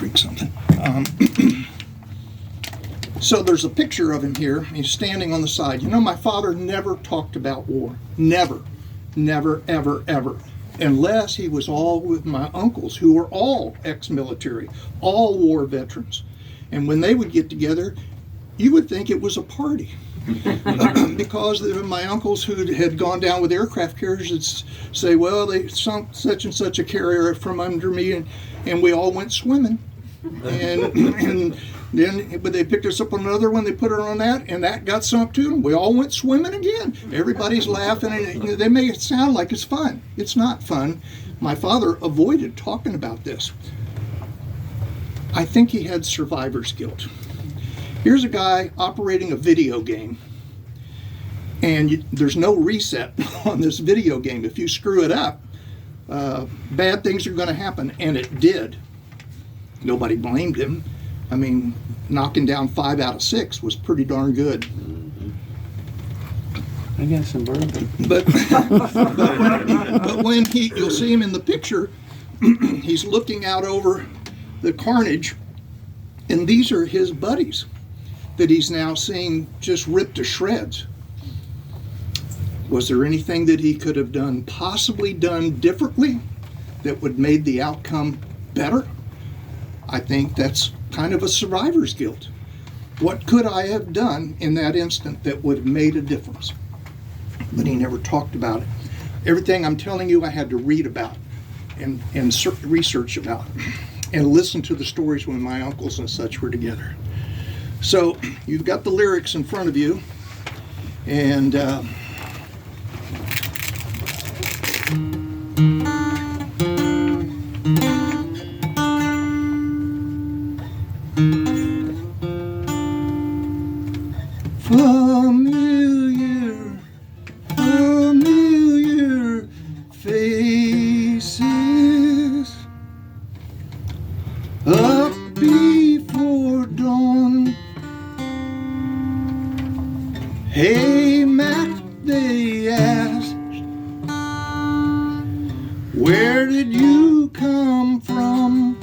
drink something. So there's a picture of him here. He's standing on the side. You know, my father never talked about war. Never, ever, ever. Unless he was all with my uncles, who were all ex-military, all war veterans. And when they would get together, you would think it was a party. Because my uncles who had gone down with aircraft carriers would say, well, they sunk such and such a carrier from under me, and we all went swimming. And then but they picked us up on another one, they put her on that, and that got sunk too. We all went swimming again. Everybody's laughing, and they make it sound like it's fun. It's not fun. My father avoided talking about this. I think he had survivor's guilt. Here's a guy operating a video game, and there's no reset on this video game. If you screw it up, bad things are going to happen, and it did. Nobody blamed him. I mean, knocking down 5 out of 6 was pretty darn good. I got some bourbon. But when you'll see him in the picture, he's looking out over the carnage, and these are his buddies that he's now seeing just ripped to shreds. Was there anything that he could have possibly done differently that would made the outcome better? I think that's kind of a survivor's guilt. What could I have done in that instant that would have made a difference? But he never talked about it. Everything I'm telling you, I had to read about and research about and listen to the stories when my uncles and such were together. So you've got the lyrics in front of you, and familiar faces up before dawn. Hey, Mac, they asked, where did you come from?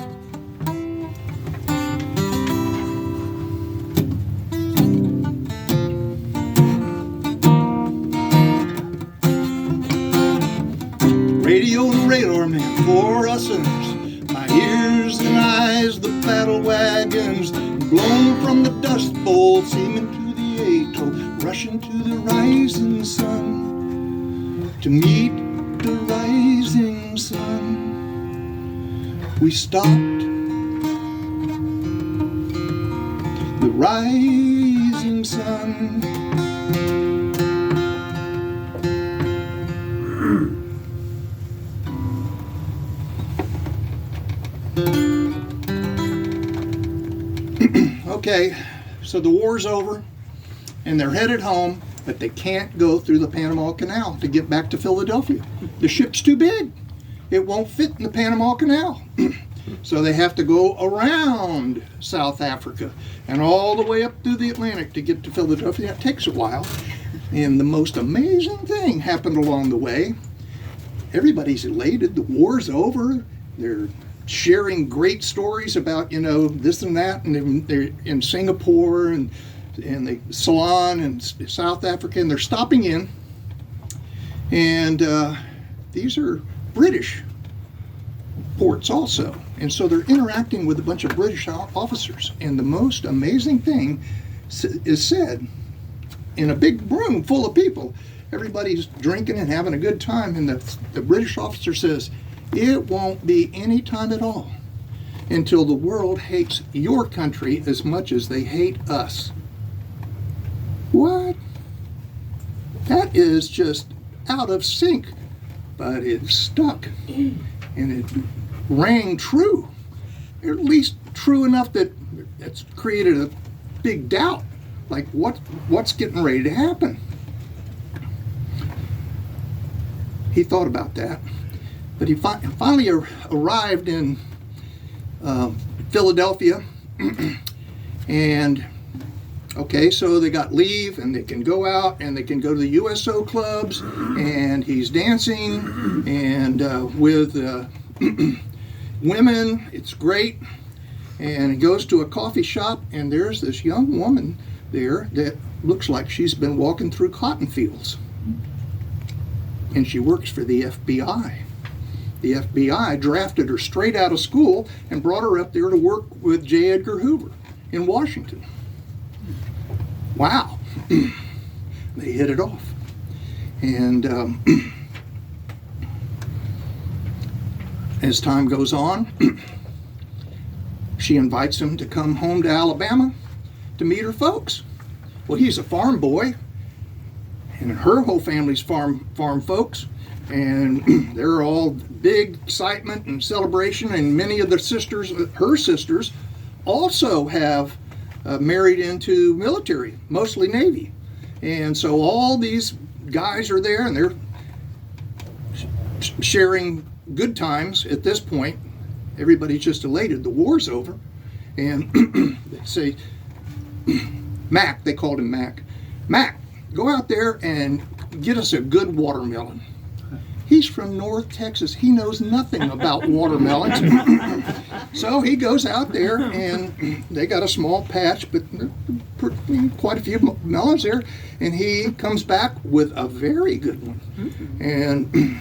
Radio to radar man for us sinners, my ears and eyes, the battle wagons, blown from the dust bowl, seeming to the atoll, rushing to the rising sun, to meet the rising sun. We stopped the rising sun. Okay, so the war's over, and they're headed home, but they can't go through the Panama Canal to get back to Philadelphia. The ship's too big. It won't fit in the Panama Canal. So they have to go around South Africa and all the way up through the Atlantic to get to Philadelphia. It takes a while. And the most amazing thing happened along the way. Everybody's elated. The war's over. They're sharing great stories about, you know, this and that, and they're in Singapore and the Ceylon and South Africa, and they're stopping in, and these are British ports also, and so they're interacting with a bunch of British officers, and the most amazing thing is said in a big room full of people. Everybody's drinking and having a good time, and the British officer says, it won't be any time at all until the world hates your country as much as they hate us. What? That is just out of sync, but it stuck, and it rang true, or at least true enough that it's created a big doubt, like what's getting ready to happen. He thought about that. But he finally arrived in Philadelphia, and okay, so they got leave, and they can go out, and they can go to the USO clubs, and he's dancing, and with women, it's great. And he goes to a coffee shop, and there's this young woman there that looks like she's been walking through cotton fields. And she works for the FBI. The FBI drafted her straight out of school and brought her up there to work with J. Edgar Hoover in Washington. Wow. They hit it off. And as time goes on, she invites him to come home to Alabama to meet her folks. Well, he's a farm boy, and her whole family's farm folks, and they're all big excitement and celebration, and many of the sisters, her sisters, also have married into military, mostly Navy. And so all these guys are there, and they're sharing good times at this point. Everybody's just elated. The war's over. And they say, Mac, they called him Mac. Mac, go out there and get us a good watermelon. He's from North Texas. He knows nothing about watermelons. So he goes out there, and they got a small patch, but quite a few melons there. And he comes back with a very good one. And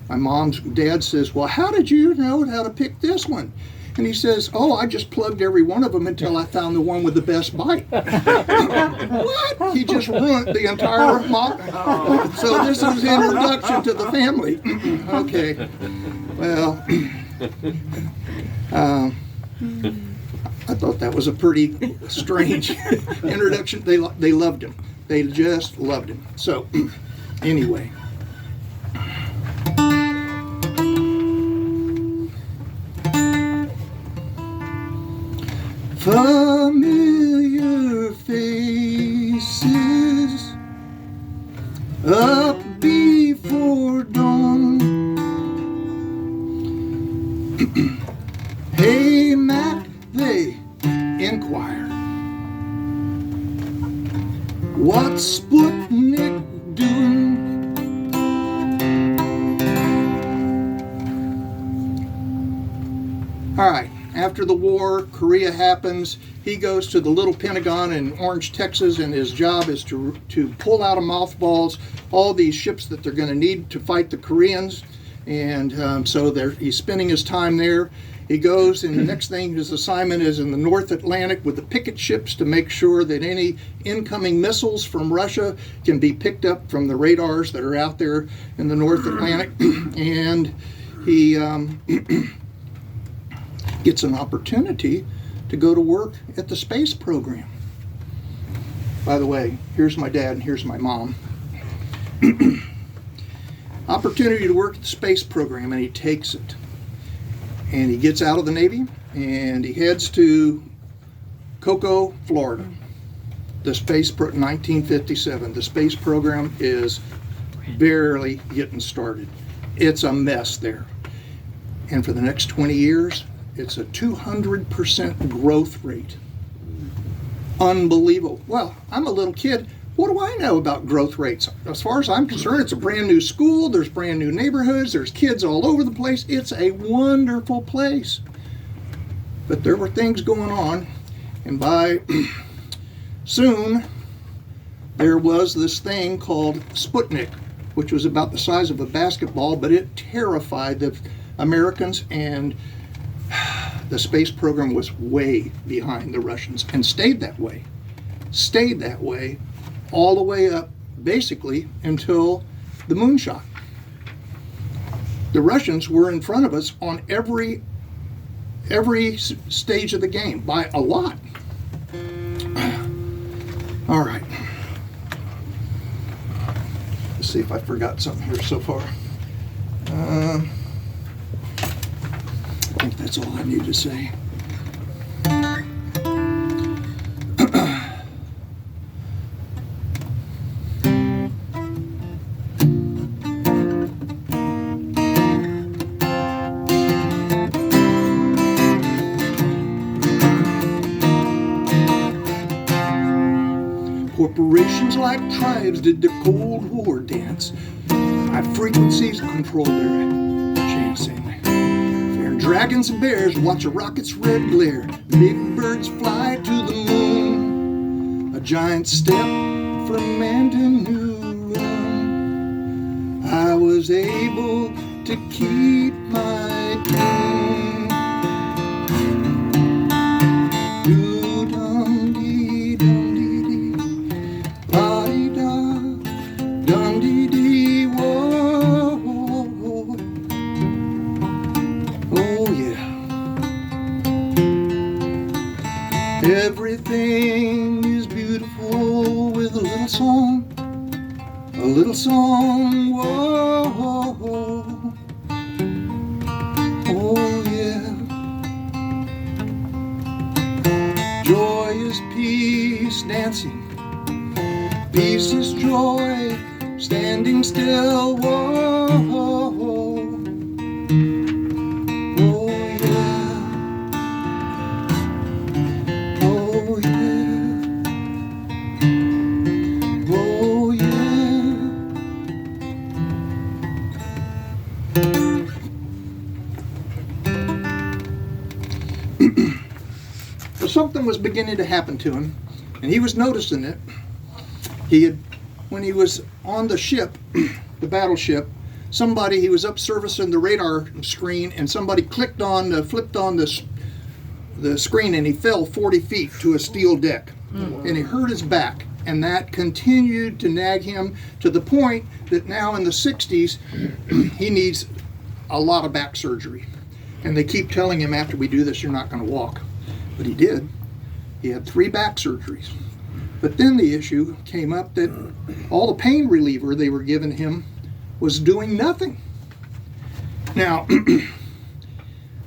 my mom's dad says, well, how did you know how to pick this one? And he says, oh, I just plugged every one of them until I found the one with the best bite. What? He just ruined the entire mock. So this is his introduction to the family. Okay. Well, I thought that was a pretty strange introduction. They loved him. They just loved him. So anyway. Familiar faces up before dawn. Hey, Mac, they inquire. What's Sputnik doing? All right. After the war, Korea happens. He goes to the little Pentagon in Orange, Texas, and his job is to pull out of mothballs all these ships that they're going to need to fight the Koreans. And so he's spending his time there. He goes, and the next thing his assignment is in the North Atlantic with the picket ships to make sure that any incoming missiles from Russia can be picked up from the radars that are out there in the North Atlantic. And he gets an opportunity to go to work at the space program. By the way, here's my dad and here's my mom. Opportunity to work at the space program, and he takes it. And he gets out of the Navy and he heads to Cocoa, Florida. The space 1957. The space program is barely getting started. It's a mess there. And for the next 20 years, it's a 200% growth rate. Unbelievable. Well, I'm a little kid. What do I know about growth rates? As far as I'm concerned, it's a brand new school. There's brand new neighborhoods. There's kids all over the place. It's a wonderful place. But there were things going on. And by soon, there was this thing called Sputnik, which was about the size of a basketball, but it terrified the Americans, and the space program was way behind the Russians and stayed that way all the way up basically until the moonshot. The Russians were in front of us on every stage of the game by a lot. All right. Let's see if I forgot something here so far. I think that's all I need to say. Corporations like tribes did the Cold War dance. High frequencies controlled their chancing. Fair and Dragons and bears watch a rocket's red glare. Big birds fly to the moon. A giant step from man to new room. I was able to keep my tune. Do-dum-dee-dum-dee-dee, la-dee-da, dum-dee-dee, whoa. Oh yeah. Everything is beautiful with a little song. A little song, whoa. Oh yeah. Joy is peace dancing. Peace is joy standing still, whoa. Oh yeah. Oh yeah. Oh yeah. Well, something was beginning to happen to him, and he was noticing it. When he was on the ship, the battleship, he was up servicing the radar screen, and somebody flipped on the screen, and he fell 40 feet to a steel deck, and he hurt his back, and that continued to nag him to the point that now in the 60s, he needs a lot of back surgery. And they keep telling him, after we do this, you're not going to walk. But he did. He had 3 back surgeries. But then the issue came up that all the pain reliever they were giving him was doing nothing. Now,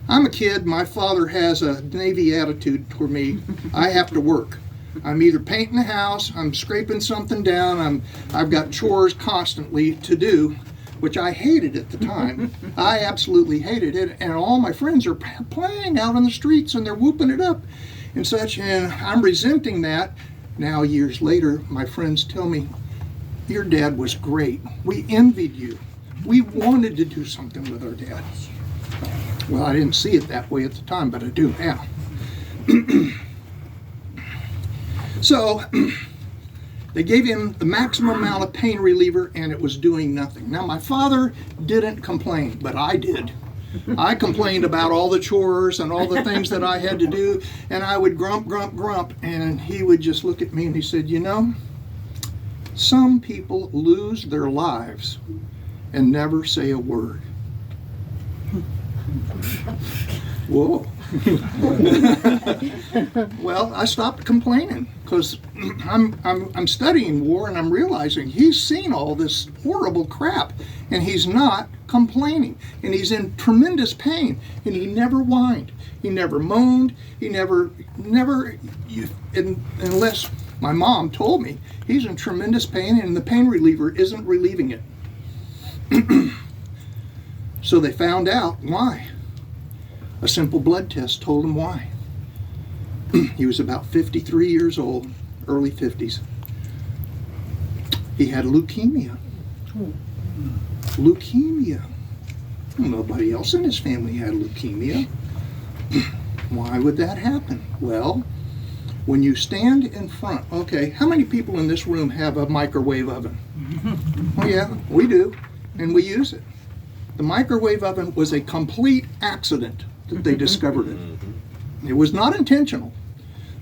I'm a kid. My father has a Navy attitude toward me. I have to work. I'm either painting the house, I'm scraping something down, I've got chores constantly to do, which I hated at the time. I absolutely hated it, and all my friends are playing out on the streets and they're whooping it up and such, and I'm resenting that. Now, years later, my friends tell me, your dad was great. We envied you. We wanted to do something with our dad. Well, I didn't see it that way at the time, but I do now. So, they gave him the maximum amount of pain reliever, and it was doing nothing. Now, my father didn't complain, but I did. I complained about all the chores and all the things that I had to do, and I would grump, and he would just look at me and he said, you know, some people lose their lives and never say a word. Whoa. Well, I stopped complaining because I'm studying war, and I'm realizing he's seen all this horrible crap, and he's not complaining, and he's in tremendous pain, and he never whined, he never moaned, he never, unless my mom told me he's in tremendous pain and the pain reliever isn't relieving it. So they found out why. A simple blood test told him why. He was about 53 years old, early 50s. He had leukemia. Leukemia. Nobody else in his family had leukemia. Why would that happen? Well, when you stand in front, okay, how many people in this room have a microwave oven? Oh yeah, we do, and we use it. The microwave oven was a complete accident that they discovered it. It was not intentional.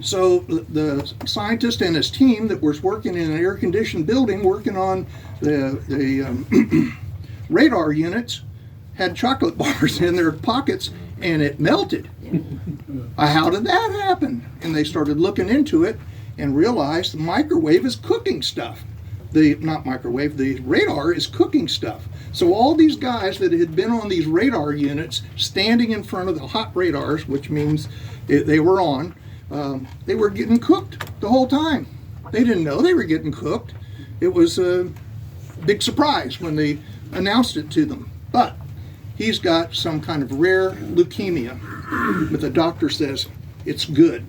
So the scientist and his team that was working in an air-conditioned building, working on the radar units, had chocolate bars in their pockets, and it melted. How did that happen? And they started looking into it and realized the microwave is cooking stuff. The radar is cooking stuff. So all these guys that had been on these radar units, standing in front of the hot radars, which means they were on, they were getting cooked the whole time. They didn't know they were getting cooked. It was a big surprise when they announced it to them. But he's got some kind of rare leukemia, but the doctor says, it's good.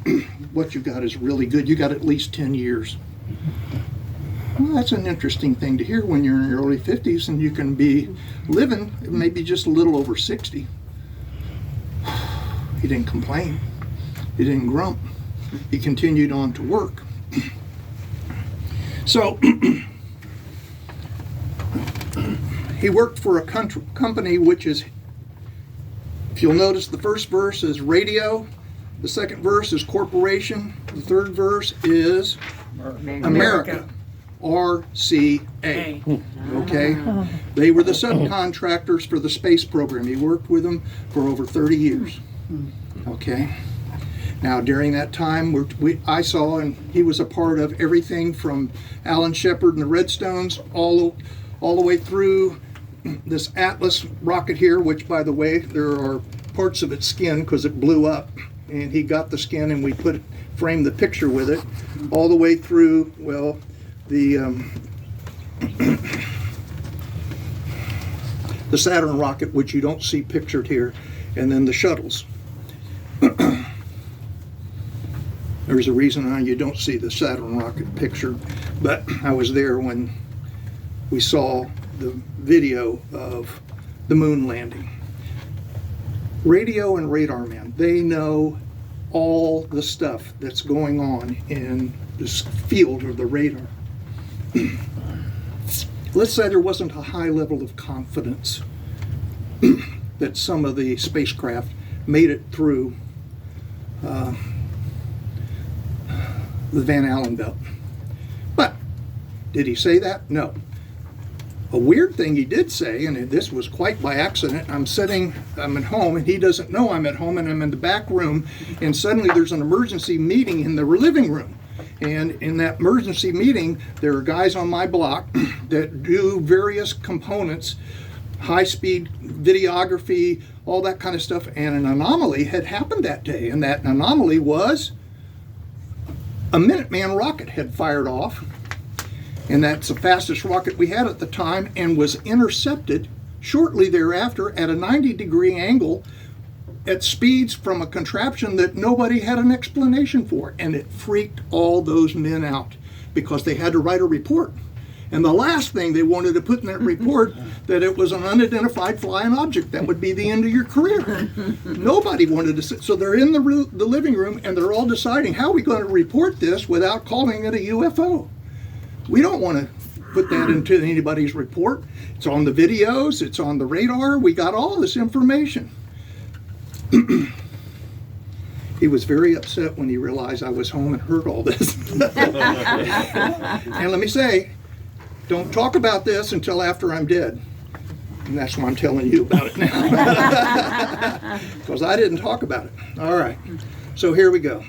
What you got is really good. You got at least 10 years. Well, that's an interesting thing to hear when you're in your early 50s and you can be living maybe just a little over 60. He didn't complain. He didn't grump. He continued on to work. So he worked for a company which is, if you'll notice, the first verse is radio, the second verse is corporation, the third verse is America. RCA. Okay? They were the subcontractors for the space program. He worked with them for over 30 years. Okay? Now, during that time, I saw, and he was a part of everything from Alan Shepard and the Redstones all the way through this Atlas rocket here, which, by the way, there are parts of its skin because it blew up. And he got the skin and we framed the picture with it, all the way through, well, the Saturn rocket, which you don't see pictured here, and then the shuttles. There's a reason why you don't see the Saturn rocket pictured, but I was there when we saw the video of the moon landing. Radio and radar man, they know all the stuff that's going on in this field of the radar. Let's say there wasn't a high level of confidence that some of the spacecraft made it through the Van Allen belt. But did he say that? No. A weird thing he did say, and this was quite by accident, I'm at home, and he doesn't know I'm at home, and I'm in the back room, and suddenly there's an emergency meeting in the living room. And in that emergency meeting, there are guys on my block that do various components, high-speed videography, all that kind of stuff, and an anomaly had happened that day, and that anomaly was a Minuteman rocket had fired off, and that's the fastest rocket we had at the time, and was intercepted shortly thereafter at a 90-degree angle at speeds from a contraption that nobody had an explanation for, and it freaked all those men out because they had to write a report. And the last thing they wanted to put in that report, that it was an unidentified flying object. That would be the end of your career. Nobody wanted to sit. So they're in the living room, and they're all deciding, how are we going to report this without calling it a UFO? We don't want to put that into anybody's report. It's on the videos. It's on the radar. We got all this information. He was very upset when he realized I was home and heard all this. And let me say, don't talk about this until after I'm dead. And that's why I'm telling you about it now. Because I didn't talk about it. All right. So here we go.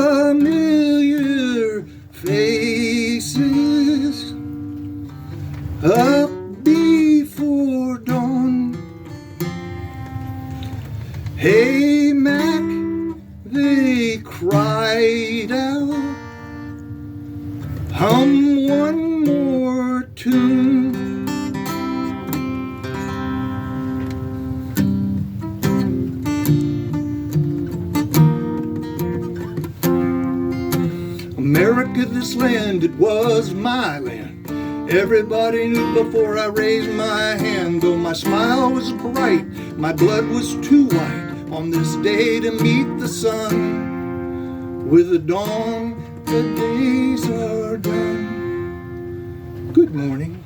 Familiar faces up before dawn. Hey, Mac, they cried out, hum one more tune. America, this land, it was my land. Everybody knew before I raised my hand. Though my smile was bright, my blood was too white on this day to meet the sun. With the dawn, the days are done. Good morning.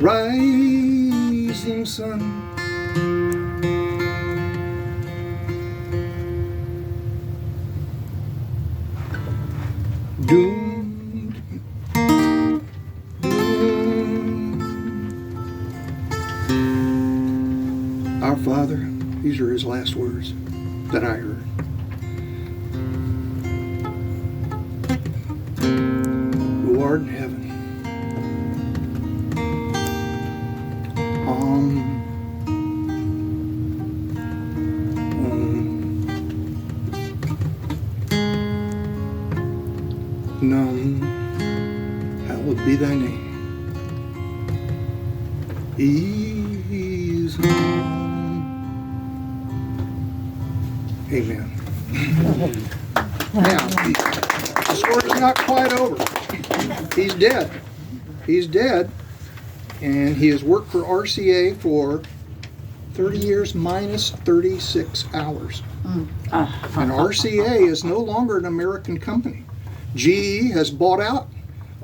Rising sun. Doomed. Our Father, these are his last words that I heard. Who art in heaven. None, hallowed be thy name. He's home. Amen. Now, the story's not quite over. He's dead. He's dead, and he has worked for RCA for 30 years minus 36 hours. And RCA is no longer an American company. GE has bought out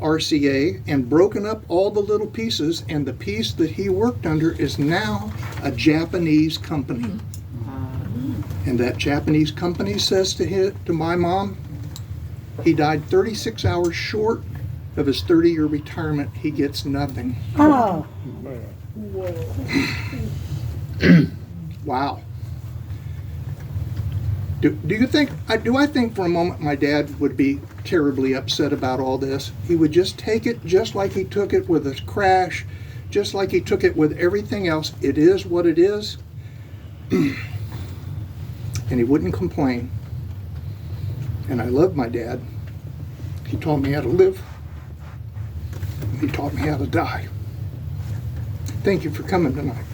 RCA and broken up all the little pieces, and the piece that he worked under is now a Japanese company. And that Japanese company says to my mom, he died 36 hours short of his 30-year retirement. He gets nothing. Oh. Wow. Do you think, do I think for a moment my dad would be terribly upset about all this? He would just take it just like he took it with his crash, just like he took it with everything else. It is what it is. And he wouldn't complain. And I love my dad. He taught me how to live. He taught me how to die. Thank you for coming tonight.